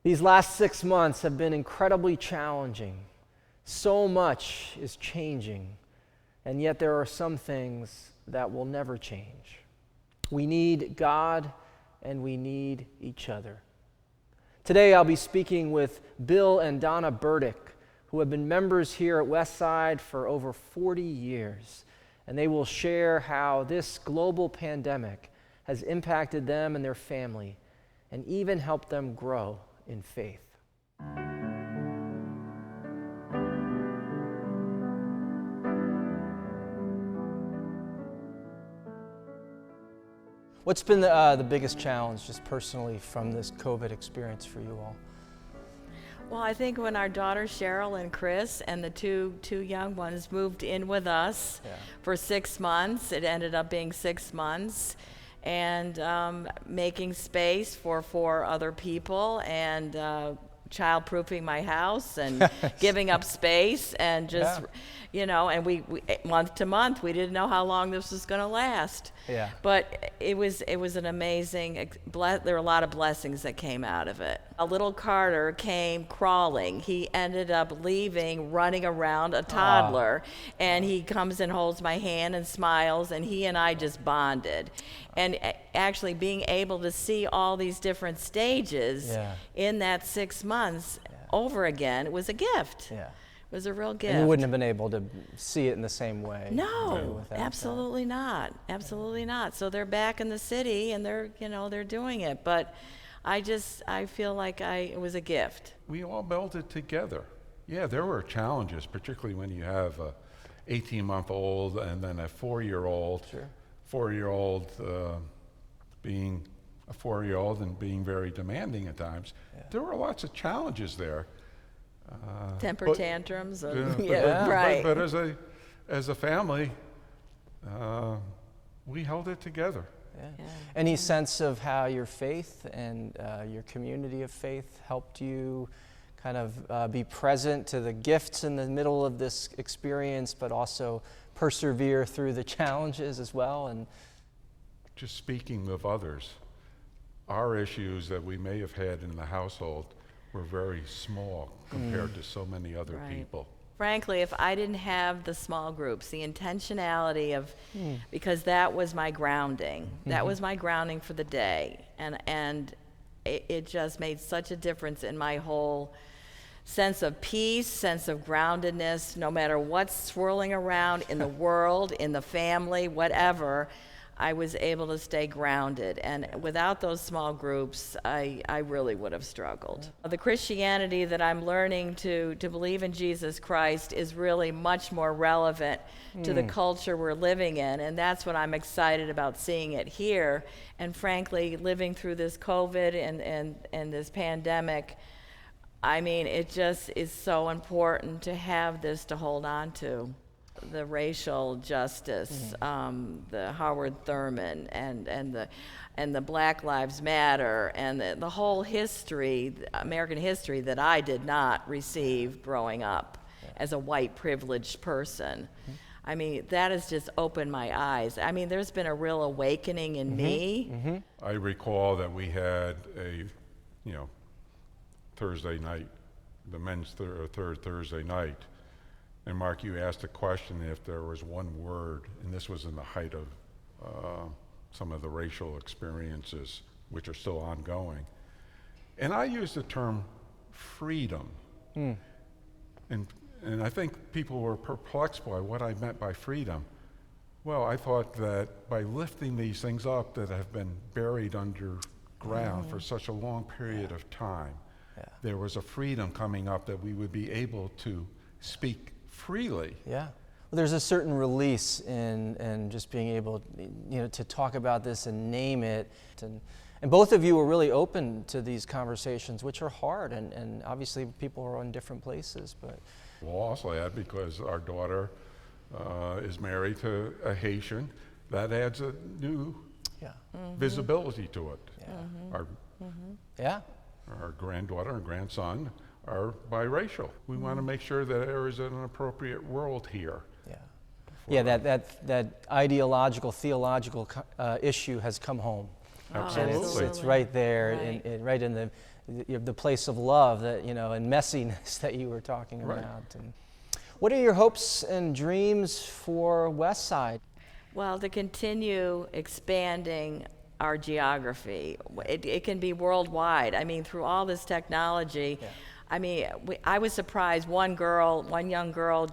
These last 6 months have been incredibly challenging. So much is changing, and yet there are some things that will never change. We need God, and we need each other. Today I'll be speaking with Bill and Donna Burdick, who have been members here at Westside for over 40 years, and they will share how this global pandemic has impacted them and their family, and even helped them grow in faith. What's been the biggest challenge, just personally, from this COVID experience for you all? Well, I think when our daughters Cheryl and Chris and the two young ones moved in with us for 6 months, it ended up being 6 months, and making space for 4 other people, and child-proofing my house, and giving up space, and just, and we month to month, we didn't know how long this was going to last. Yeah. But it was an amazing, there were a lot of blessings that came out of it. A little Carter came crawling. He ended up leaving, running around, a toddler, and he comes and holds my hand and smiles, and he and I just bonded. And actually being able to see all these different stages in that 6 months over again was a gift. Yeah. It was a real gift. And you wouldn't have been able to see it in the same way. No, absolutely not. Absolutely not. So they're back in the city, and they're doing it. But I feel like it was a gift. We all melted together. Yeah, there were challenges, particularly when you have a 18-month-old and then a 4-year-old. Sure. 4-year-old being a 4-year-old and being very demanding at times. Yeah. There were lots of challenges there. Temper tantrums. Right. But as a family, we held it together. Yeah. Any sense of how your faith and your community of faith helped you kind of be present to the gifts in the middle of this experience, but also persevere through the challenges as well? And just speaking with others, our issues that we may have had in the household were very small compared to so many other people. Frankly, if I didn't have the small groups, the intentionality of, because that was my grounding. That was my grounding for the day. And it just made such a difference in my whole sense of peace, sense of groundedness, no matter what's swirling around in the world, in the family, whatever. I was able to stay grounded, and without those small groups, I really would have struggled. The Christianity that I'm learning to believe in Jesus Christ is really much more relevant to the culture we're living in, and that's what I'm excited about seeing it here. And frankly, living through this COVID and this pandemic, I mean, it just is so important to have this to hold on to. The racial justice, the Howard Thurman, and the Black Lives Matter, and the whole history, American history, that I did not receive growing up as a white privileged person. I mean, that has just opened my eyes. I mean, there's been a real awakening in me. I recall that we had a, Thursday night, the men's third Thursday night. And Mark, you asked a question if there was one word, and this was in the height of some of the racial experiences, which are still ongoing. And I used the term freedom. And I think people were perplexed by what I meant by freedom. Well, I thought that by lifting these things up that have been buried underground for such a long period of time, there was a freedom coming up that we would be able to speak freely. Yeah. Well, there's a certain release in just being able, to talk about this and name it. And both of you were really open to these conversations, which are hard, and obviously people are in different places. But we'll also add, because our daughter is married to a Haitian, that adds a new visibility to it. Our granddaughter and grandson are biracial. We want to make sure that there is an appropriate world here. That ideological, theological issue has come home. Absolutely. And it's absolutely. right there, Right. right in the place of love that, and messiness that you were talking Right. about. And what are your hopes and dreams for Westside? Well, to continue expanding our geography, it can be worldwide. I mean, through all this technology, Yeah. I mean, I was surprised. One young girl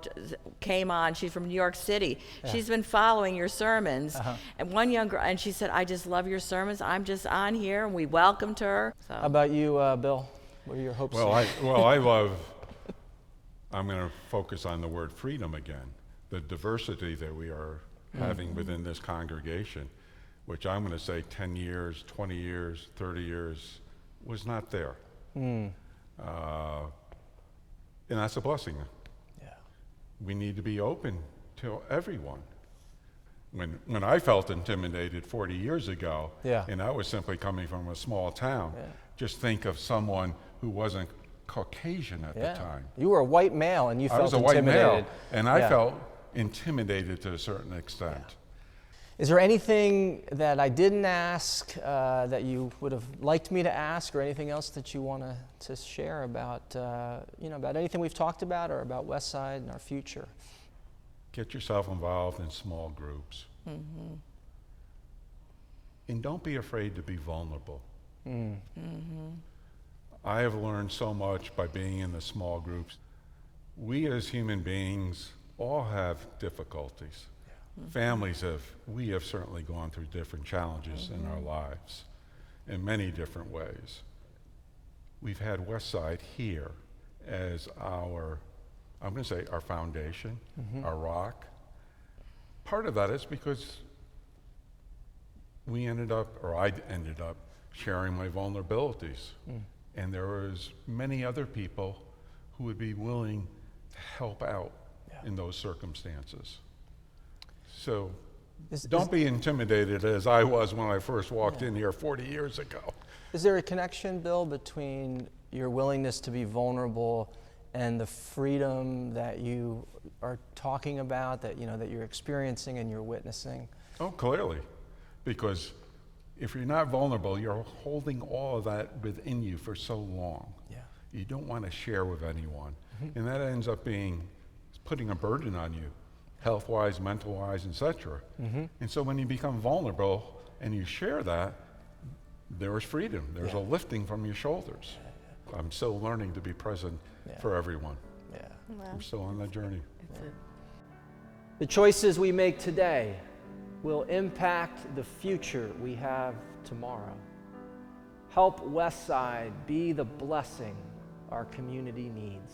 came on. She's from New York City. Yeah. She's been following your sermons. Uh-huh. And one young girl, and she said, "I just love your sermons. I'm just on here." And we welcomed her. So. How about you, Bill? What are your hopes? Well, I'm going to focus on the word freedom again, the diversity that we are having within this congregation, which I'm going to say 10 years, 20 years, 30 years was not there. And that's a blessing. Yeah. We need to be open to everyone. When I felt intimidated 40 years ago, Yeah. and I was simply coming from a small town, Yeah. just think of someone who wasn't Caucasian at the time. You were a white male, and you I felt was a white intimidated. male, and I Yeah. felt intimidated to a certain extent. Is there anything that I didn't ask that you would have liked me to ask, or anything else that you want to share about, about anything we've talked about, or about Westside and our future? Get yourself involved in small groups. And don't be afraid to be vulnerable. I have learned so much by being in the small groups. We as human beings all have difficulties. We have certainly gone through different challenges in our lives in many different ways. We've had Westside here as our foundation, our rock. Part of that is because I ended up sharing my vulnerabilities. And there was many other people who would be willing to help out in those circumstances. So don't be intimidated as I was when I first walked in here 40 years ago. Is there a connection, Bill, between your willingness to be vulnerable and the freedom that you are talking about, that you're experiencing and you're witnessing? Oh, clearly. Because if you're not vulnerable, you're holding all of that within you for so long. Yeah. You don't want to share with anyone. And that ends up putting a burden on you, health-wise, mental-wise, etc. And so when you become vulnerable and you share that, there is freedom. There's a lifting from your shoulders. I'm still learning to be present for everyone. Yeah. I'm still on that journey. The choices we make today will impact the future we have tomorrow. Help Westside be the blessing our community needs.